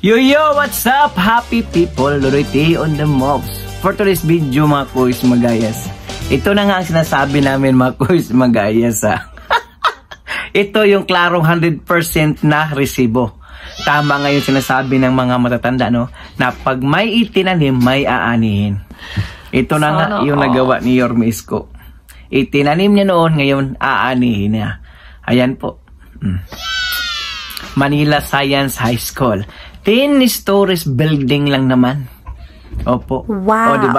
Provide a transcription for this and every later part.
Yo, what's up, happy people? Lorete on the mobs. For today's video, mga kuys magayas. Ito na nga ang sinasabi namin, mga kuys magayas, ha. Ito yung klarong 100% na resibo. Tama nga yung sinasabi ng mga matatanda, no? Na pag may itinanim, may aanihin. Ito na nga yung nagawa ni Yorme Isko. Itinanim niya noon, ngayon aanihin niya. Ayan po. Manila Science High School. 10 stories building lang naman. Opo. Wow. O, diba?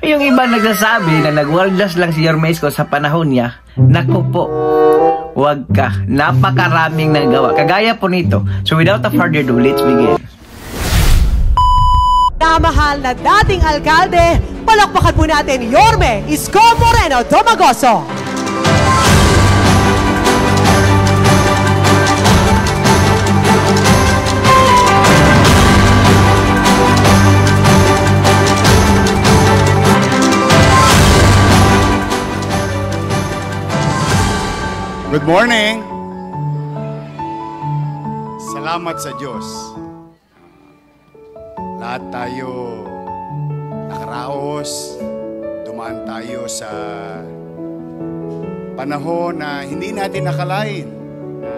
Yung iba nagsasabi na nag-world-class lang si Yorme Isko sa panahon niya. Naku po. Wag ka. Napakaraming nagawa. Kagaya po nito. So without a further ado, let's begin. Namahal na dating alkalde, palakpakan po natin Yorme Isko Moreno Domagoso. Good morning! Salamat sa Diyos. Lahat tayo nakaraos, dumaan tayo sa panahon na hindi natin nakalain na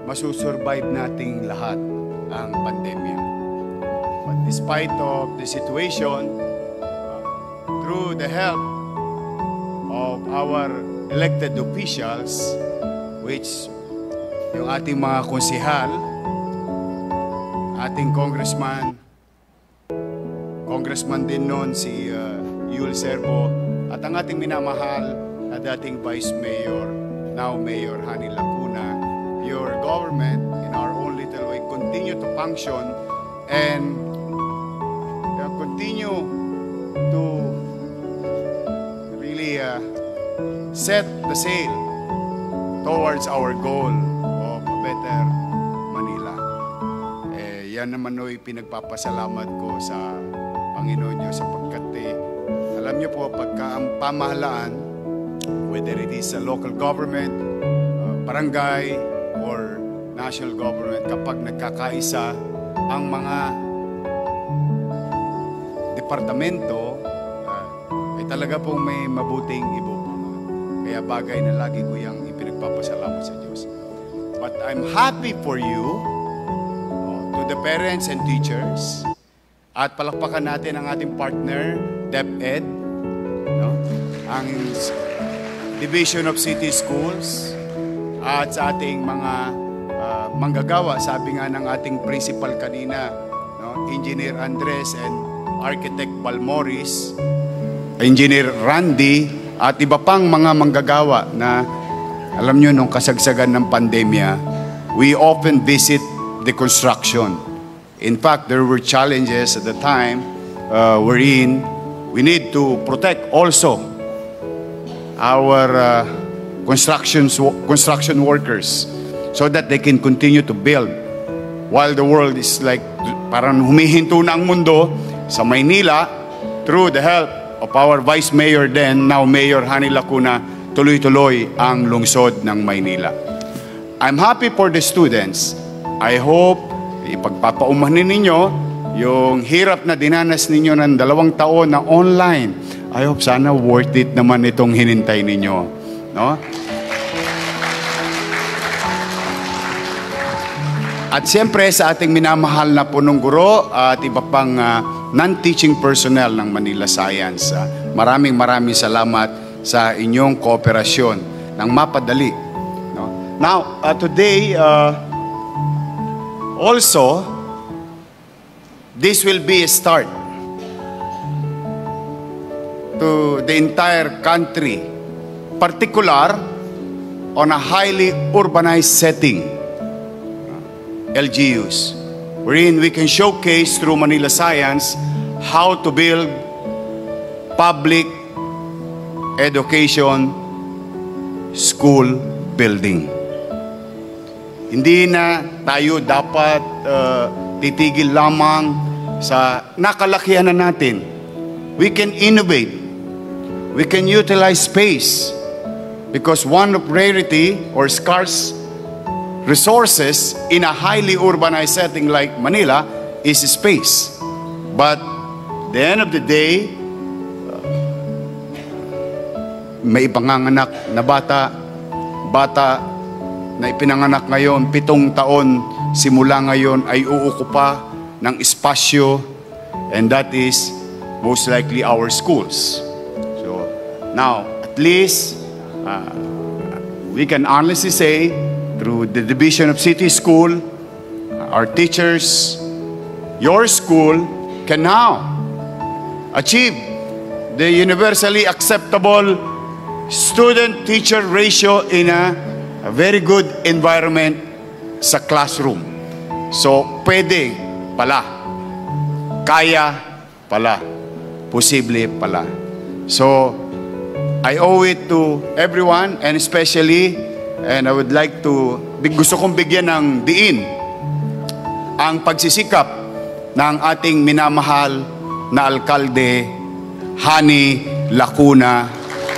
masusurvive nating lahat ang pandemya. But despite of the situation, through the help of our elected officials, which yung ating mga konsehal, ating congressman din noon si Yul Servo, at ang ating minamahal na dating Vice Mayor, now Mayor Hani Lacuna, your government in our own little way continue to function and continue to really set the sail towards our goal of a better Manila. Yan naman o'y pinagpapasalamat ko sa Panginoon Diyos sapagkat alam niyo po pagka ang pamahalaan, whether it is a local government, barangay, or national government, kapag nagkakaisa ang mga departamento, ay talaga pong may mabuting ibubunga. Kaya bagay na lagi ko yung ipinagpapasalamat sa Diyos. But I'm happy for you, to the parents and teachers, at palakpakan natin ang ating partner, DepEd, ang Division of City Schools, at sa ating mga manggagawa, sabi nga ng ating principal kanina, Engineer Andres and Architect Balmoris, Engineer Randy, at iba pang mga manggagawa na alam nyo nung kasagsagan ng pandemya, we often visit the construction. In fact, there were challenges at the time wherein we need to protect also our construction workers so that they can continue to build while the world is like parang humihinto na ang mundo. Sa Maynila, through the help of our Vice Mayor then, now Mayor Hani Lacuna, tuloy-tuloy ang lungsod ng Maynila. I'm happy for the students. I hope ipagpapaumanin ninyo yung hirap na dinanas ninyo ng 2 taon na online. I hope sana worth it naman itong hinintay ninyo. No? At siyempre sa ating minamahal na punong guro at iba pang non-teaching personnel ng Manila Science. Maraming salamat sa inyong kooperasyon ng mapadali. No? Now, today, also, this will be a start to the entire country, particular on a highly urbanized setting, LGUs, wherein we can showcase through Manila Science how to build public education school building. Hindi na tayo dapat titigil lamang sa nakalakihan na natin. We can innovate. We can utilize space because one of rarity or scarce resources in a highly urbanized setting like Manila is space. But at the end of the day, may ipanganganak na bata na ipinanganak ngayon, 7 taon, simula ngayon ay uukupa ng espasyo, and that is most likely our schools. So now, at least, we can honestly say, through the Division of City School, our teachers, your school can now achieve the universally acceptable student-teacher ratio in a very good environment sa classroom. So, pwede pala, kaya pala, posible pala. So, I owe it to everyone, and especially, and I would like to, gusto kong bigyan ng diin ang pagsisikap ng ating minamahal na alkalde, Hani Lacuna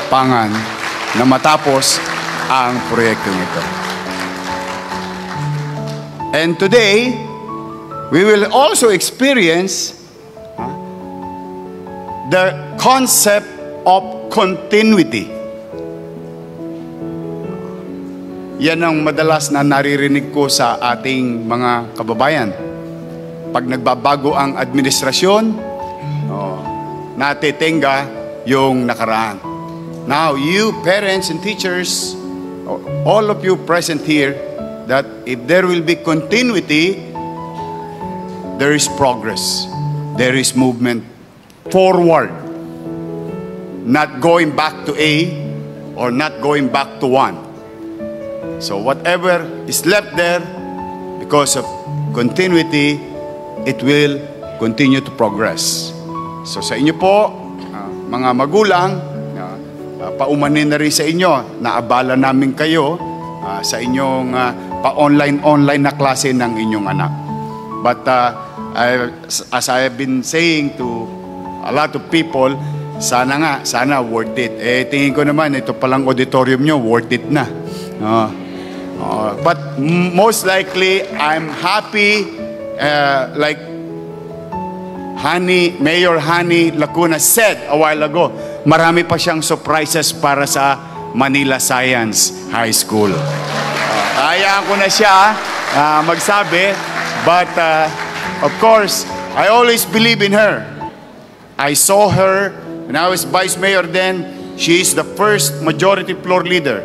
Pangan, na matapos ang proyektong ito. And today, we will also experience the concept of continuity. Yan ang madalas na naririnig ko sa ating mga kababayan. Pag nagbabago ang administrasyon, natitenga yung nakaraan. Now, you parents and teachers, all of you present here, that if there will be continuity, there is progress. There is movement forward. Not going back to A or not going back to 1. So whatever is left there, because of continuity, it will continue to progress. So sa inyo po, mga magulang, paumanin na rin sa inyo, naabala namin kayo sa inyong pa-online na klase ng inyong anak. But as I have been saying to a lot of people, sana worth it. Tingin ko naman, ito palang auditorium nyo, worth it na. But most likely, I'm happy, like Mayor Hani Lacuna said a while ago, marami pa siyang surprises para sa Manila Science High School. Hayaan ko na siya magsabi, but of course, I always believe in her. I saw her when I was Vice Mayor then. She is the first majority floor leader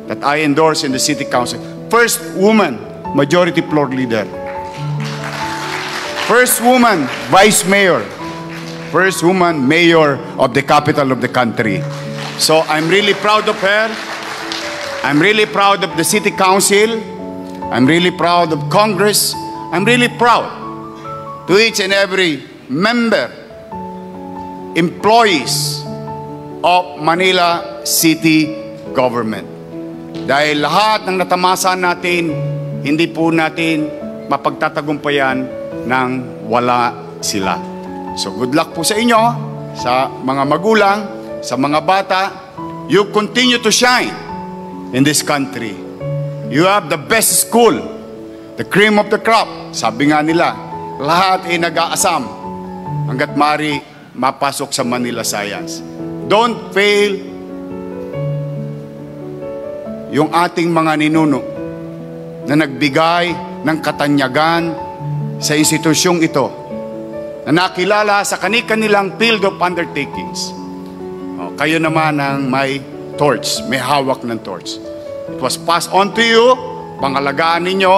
that I endorsed in the City Council. First woman majority floor leader. First woman Vice Mayor. First woman Mayor of the capital of the country. So I'm really proud of her. I'm really proud of the City Council. I'm really proud of Congress. I'm really proud to each and every member, employees of Manila City Government. Dahil lahat ng natamasa natin, hindi po natin mapagtatagumpayan nang wala sila. So good luck po sa inyo, sa mga magulang, sa mga bata. You continue to shine in this country. You have the best school, the cream of the crop. Sabi nga nila, lahat ay nag-aasam hanggat mari mapasok sa Manila Science. Don't fail yung ating mga ninuno na nagbigay ng katanyagan sa institusyong ito, na nakilala sa kani-kanilang field of undertakings. Kayo naman ang may torch, may hawak ng torch. It was passed on to you, pangalagaan ninyo,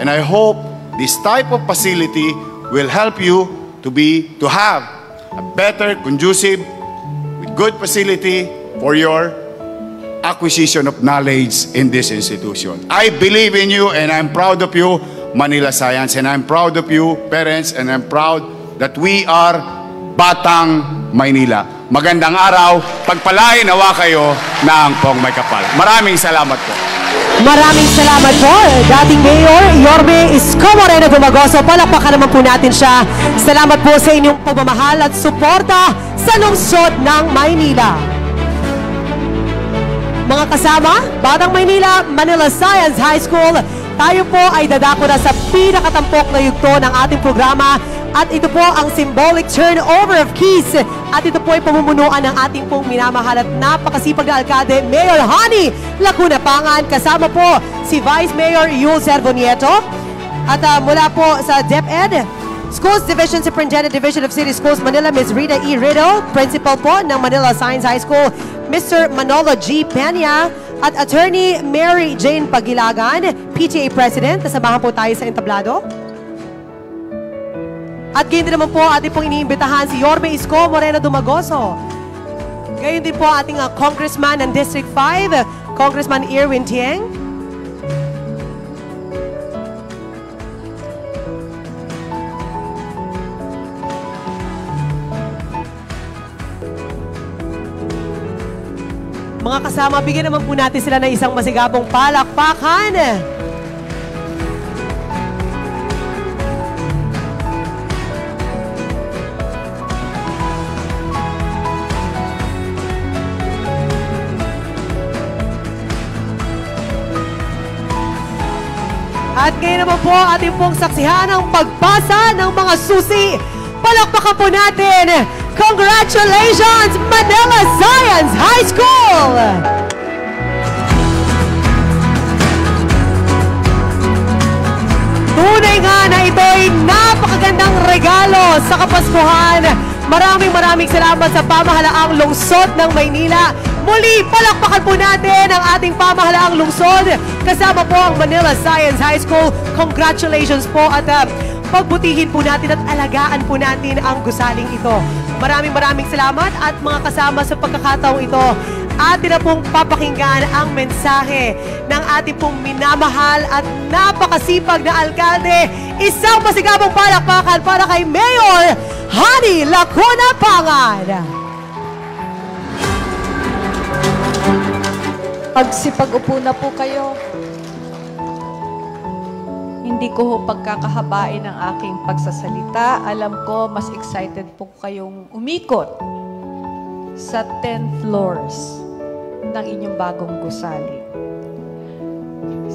and I hope this type of facility will help you to have a better, conducive, with good facility for your acquisition of knowledge in this institution. I believe in you and I'm proud of you, Manila Science, and I'm proud of you, parents, and I'm proud that we are Batang Maynila. Magandang araw, pagpalain nawa kayo ng pong may kapal. Maraming salamat po. Maraming salamat po, dating Mayor Yorme Isko Moreno Dumagoso. Palakpakan naman po natin siya. Salamat po sa inyong pagmamahal at suporta sa lungsod ng Maynila. Mga kasama, Batang Maynila, Manila Science High School, tayo po ay dadako na sa pinakatampok na yugto ng ating programa at ito po ang symbolic turnover of keys at ito po ay pamumunuan ng ating pong minamahal at napakasipag na alkalde, Mayor Honey Lacuna Pangan. Kasama po si Vice Mayor Yul Servo Nieto at mula po sa DepEd Schools Division Superintendent Division of City Schools Manila, Ms. Rita E. Riddle, Principal po ng Manila Science High School, Mr. Manolo G. Peña, at Attorney Mary Jane Pagilagan, PTA President. Kasamahan po tayo sa entablado. At gayon din naman po ating pong iniimbitahan si Yorme Isko Moreno Dumagoso. Gayon din po ating Congressman ng District 5, Congressman Erwin Tieng. Mga kasama, bigyan naman po natin sila ng isang masigabong palakpakan. At ngayon naman po ating pong saksihan ang pagpasa ng mga susi. Palakpakan po natin. Congratulations, Manila Science High School! Tunay nga na ito'y napakagandang regalo sa Kapaskuhan. Maraming salamat sa pamahalaang lungsod ng Maynila. Muli, palakpakan po natin ang ating pamahalaang lungsod. Kasama po ang Manila Science High School. Congratulations po at pagbutihin po natin at alagaan po natin ang gusaling ito. Maraming salamat at mga kasama sa pagkakataong ito. Atin na pong papakinggan ang mensahe ng ating pong minamahal at napakasipag na alkalde. Isang masigabong palakpakan para kay Mayor Honey Lacuna Pangan. Pagsipag-upo na po kayo. Hindi ko ho pagkakahabain ang aking pagsasalita. Alam ko, mas excited po kayong umikot sa 10 floors ng inyong bagong gusali.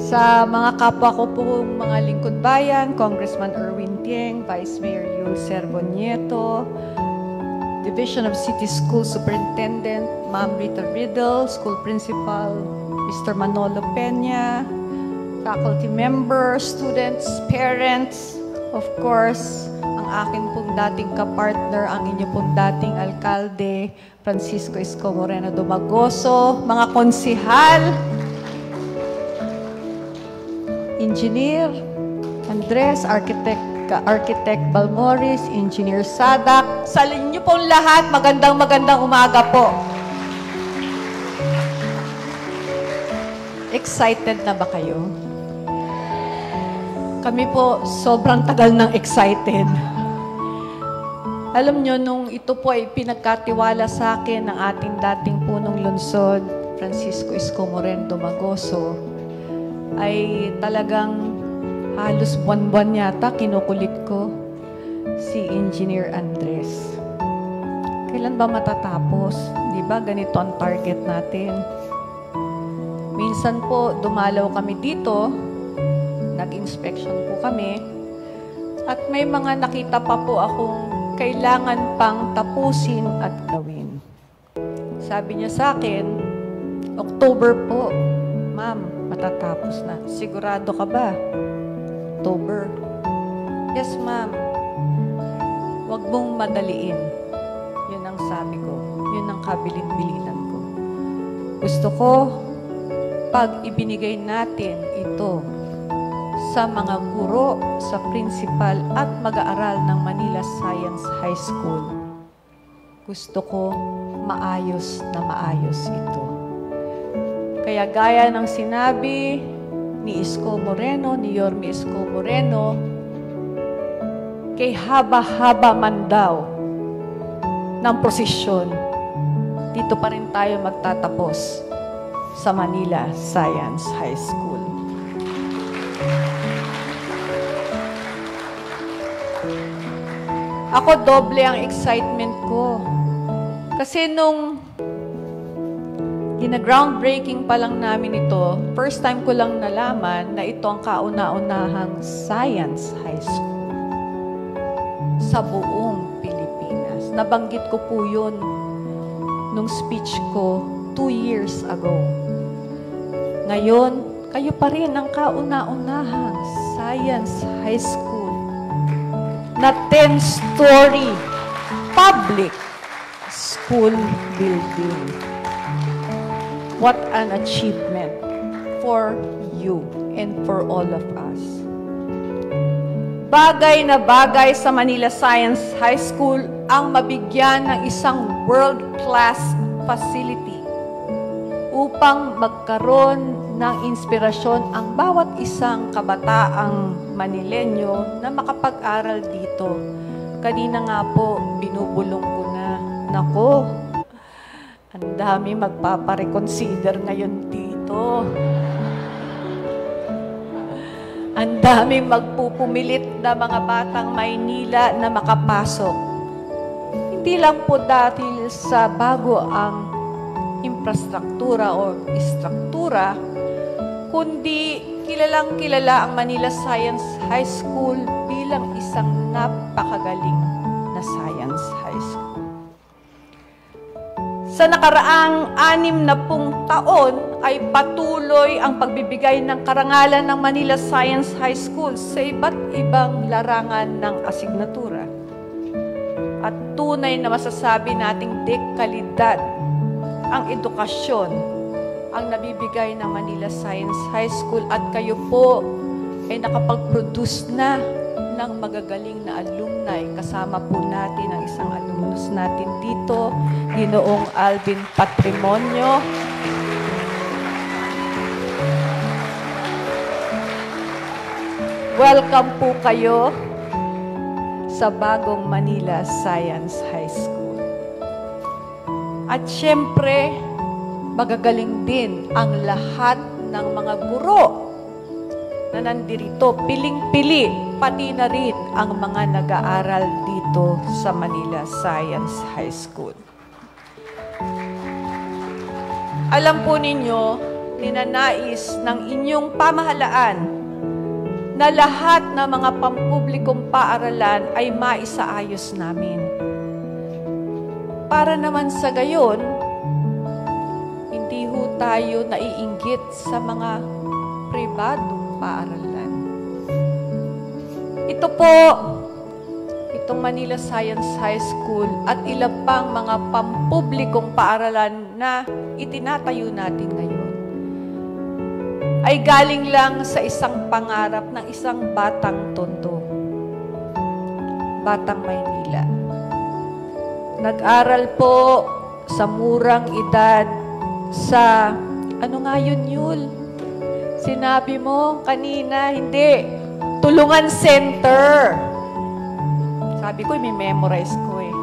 Sa mga kapwa ko pong mga lingkod bayan, Congressman Erwin Tieng, Vice Mayor Yul Servo Nieto, Division of City School Superintendent, Ma'am Rita Riddle, School Principal, Mr. Manolo Peña, faculty members, students, parents, of course, ang aking pong dating kapartner, ang inyong pong dating alkalde, Francisco Isko Moreno Dumagoso, mga konsihal, engineer, Andres, Architect Balmoris, Engineer Sadak, sa inyo pong lahat, magandang umaga po. Excited na ba kayo? Kami po, sobrang tagal ng excited. Alam nyo, nung ito po ay pinagkatiwala sa akin ng ating dating punong lungsod, Francisco Isko Moreno Dumagoso, ay talagang halos buwan-buwan yata kinukulit ko si Engineer Andres. Kailan ba matatapos? Di ba ganito ang target natin? Minsan po, dumalaw kami dito, nag-inspection po kami, at may mga nakita pa po akong kailangan pang tapusin at gawin. Sabi niya sa akin, October po, ma'am, matatapos na. Sigurado ka ba? October. Yes, ma'am. Huwag mong madaliin. Yun ang sabi ko. Yun ang kabilin-bilinan ko. Gusto ko, pag ibinigay natin ito sa mga guro, sa principal at mag-aaral ng Manila Science High School, gusto ko maayos na maayos ito. Kaya gaya ng sinabi ni Isko Moreno, ni Yorme Isko Moreno, kay haba-haba man daw ng prosesyon, dito pa rin tayo magtatapos sa Manila Science High School. Ako doble ang excitement ko. Kasi nung Gina-groundbreaking pa lang namin ito. First time ko lang nalaman na ito ang kauna-unahang science high school sa buong Pilipinas. Nabanggit ko po yun nung speech ko 2 years ago. Ngayon, kayo pa rin ang kauna-unahang science high school na 10-story public school building. What an achievement for you and for all of us. Bagay na bagay sa Manila Science High School ang mabigyan ng isang world-class facility upang magkaroon ng inspirasyon ang bawat isang kabataang Manilenyo na makapag-aral dito. Kanina nga po, binubulong ko na, nako, ang dami magpapareconsider ngayon dito. Ang dami magpupumilit na mga batang Maynila na makapasok. Hindi lang po dahil sa bago ang infrastruktura o istruktura, kundi kilalang-kilala ang Manila Science High School bilang isang napakagaling na science high school. Sa nakaraang 60 taon ay patuloy ang pagbibigay ng karangalan ng Manila Science High School sa iba't ibang larangan ng asignatura. At tunay na masasabi nating dekalidad ang edukasyon ang nabibigay ng Manila Science High School at kayo po ay nakapag-produce na ng magagaling na alumni. Kasama po natin ang isang alumnus natin dito, Ginoong Alvin Patrimonio. Welcome po kayo sa bagong Manila Science High School. At syempre, magagaling din ang lahat ng mga guro na nandirito, piling-pili, pati na rin ang mga nag-aaral dito sa Manila Science High School. Alam po ninyo, ninanais ng inyong pamahalaan na lahat ng mga pampublikong paaralan ay maisaayos namin. Para naman sa gayon, hindi ho tayo naiinggit sa mga pribadong paaralan. Ito po, itong Manila Science High School at ilang pang mga pampublikong paaralan na itinatayo natin ngayon ay galing lang sa isang pangarap ng isang batang Tondo, batang Maynila. Nag-aral po sa murang edad sa, ano nga yun, Yul? Sinabi mo kanina, hindi. Tulungan Center. Sabi ko, may memorize ko eh.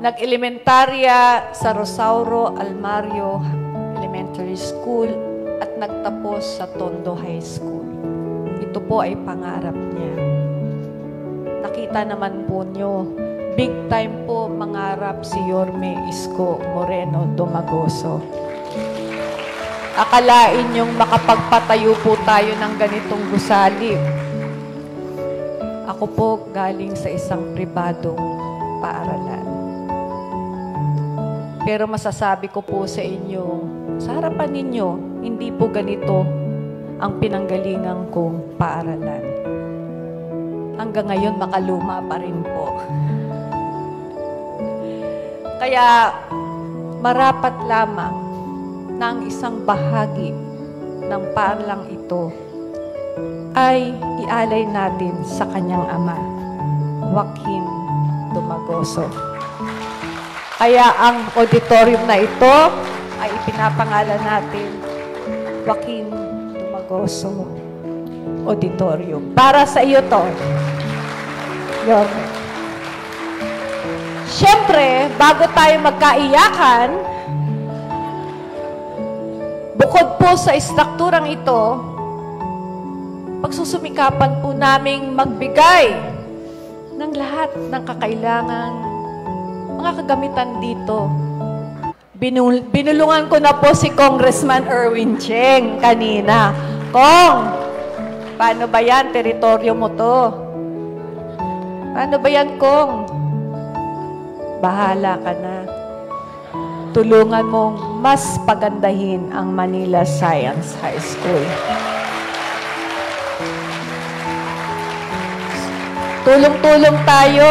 Nag-elementarya sa Rosauro Almario Elementary School at nagtapos sa Tondo High School. Ito po ay pangarap niya. Nakita naman po nyo, big time po mangarap si Yorme Isko Moreno Dumagoso. Akalain niyong makapagpatayo po tayo ng ganitong gusali. Ako po galing sa isang pribadong paaralan. Pero masasabi ko po sa inyo, sa harapan ninyo, hindi po ganito ang pinanggalingan kong paaralan. Hanggang ngayon, makaluma pa rin po. Kaya, marapat lamang ng isang bahagi ng paaralang ito ay ialay natin sa kanyang ama, Joaquin Dumagoso. Kaya ang auditorium na ito ay ipinapangalan natin Joaquin Dumagoso Auditorium. Para sa iyo to. Yorme. Siyempre, bago tayo magkaiyakan, bukod po sa istrukturang ito, pagsusumikapan po naming magbigay ng lahat ng kakailangan, mga kagamitan dito Binulungan ko na po si Congressman Erwin Cheng kanina. Kong, paano ba yan? Teritoryo mo to. Paano ba yan, Kong? Bahala ka na. Tulungan mong mas pagandahin ang Manila Science High School. Tulong-tulong tayo.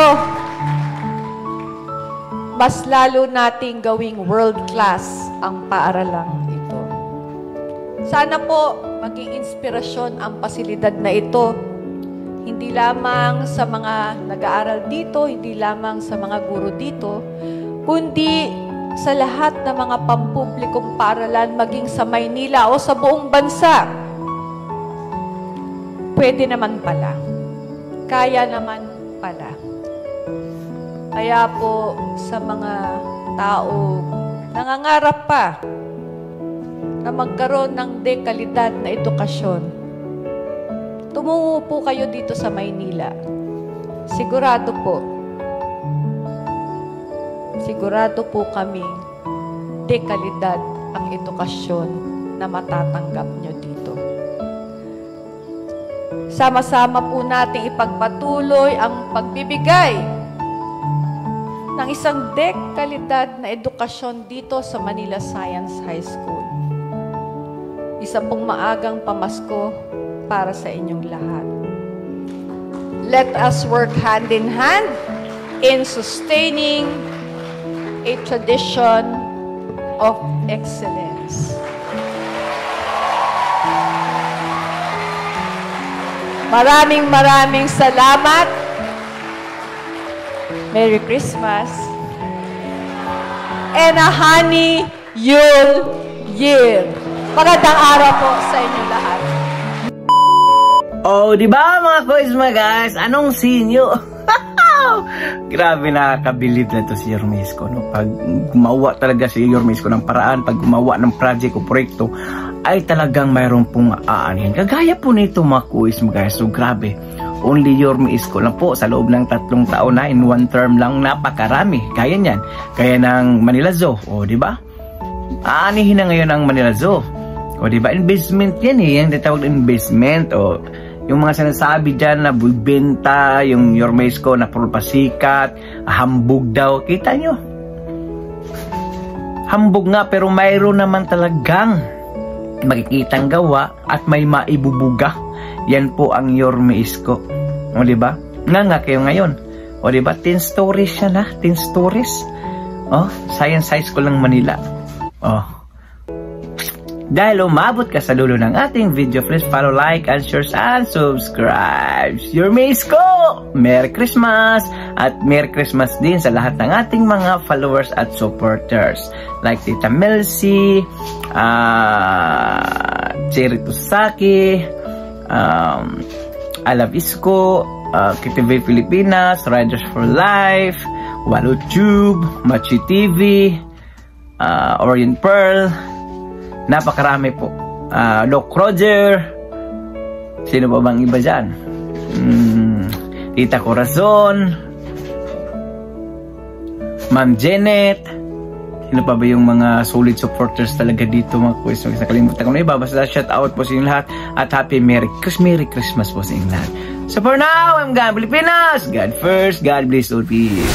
Mas lalo nating gawing world-class ang paaralang ito. Sana po maging inspirasyon ang pasilidad na ito. Hindi lamang sa mga nag-aaral dito, hindi lamang sa mga guro dito, kundi sa lahat ng mga pampublikong paaralan maging sa Maynila o sa buong bansa. Pwede naman pala. Kaya naman pala. Kaya po sa mga tao nangangarap pa na magkaroon ng dekalidad na edukasyon, tumungo po kayo dito sa Maynila. Sigurado po kaming dekalidad ang edukasyon na matatanggap nyo dito. Sama-sama po nating ipagpatuloy ang pagbibigay ng isang dekalidad na edukasyon dito sa Manila Science High School. Isa pong maagang pamasko para sa inyong lahat. Let us work hand in hand in sustaining a tradition of excellence. Maraming salamat. Merry Christmas. And a honey Yule Year. Magandang araw po sa inyo lahat. Oh, di ba mga kuis mga guys? Anong sinyo? Grabe, nakakabilib na to si Yormesco, no? Pag gumawa talaga si Yormesco ng paraan, pag gumawa ng project o proyekto, ay talagang mayroon pong aanin. Kagaya po nito mga kuis mga guys. So grabe, only Yormesco lang po sa loob ng 3 taon na, in 1 term lang, napakarami. Kaya niyan. Kaya ng Manila Zoo, o di ba? Aanihin na ngayon ang Manila Zoo. O di ba? Investment yan eh. Yung tatawag na investment. O yung mga sinasabi dyan na benta, yung Yormesco na pulpasikat, hambog daw. Kita nyo? Hambog nga, pero mayroon naman talagang makikitang gawa at may maibubuga. Yan po ang Yormesco. O diba? Nga kayo ngayon. O diba? 10 stories siya na. 10 stories. O, Science High School ng Manila. O. Dahil umabot ka sa dulo ng ating video, please follow, like, and share, and subscribe. Yormesco! Merry Christmas! At Merry Christmas din sa lahat ng ating mga followers at supporters. Like Tita Melcy, Cherry Tusaki, Alab Isko, KTV Pilipinas, Riders for Life, WaloTube, Machi TV, Orient Pearl, napakarami po. Doc Roger, sino ba bang iba dyan? Tita Corazon, Ma'am Janet, sino pa ba yung mga solid supporters talaga dito mga kuis? Nakalimutan ko na iba. Basta shout out po sa inyong lahat at happy Merry Christmas po sa inyong lahat. So for now, I'm God Pilipinas. God first, God bless all peace.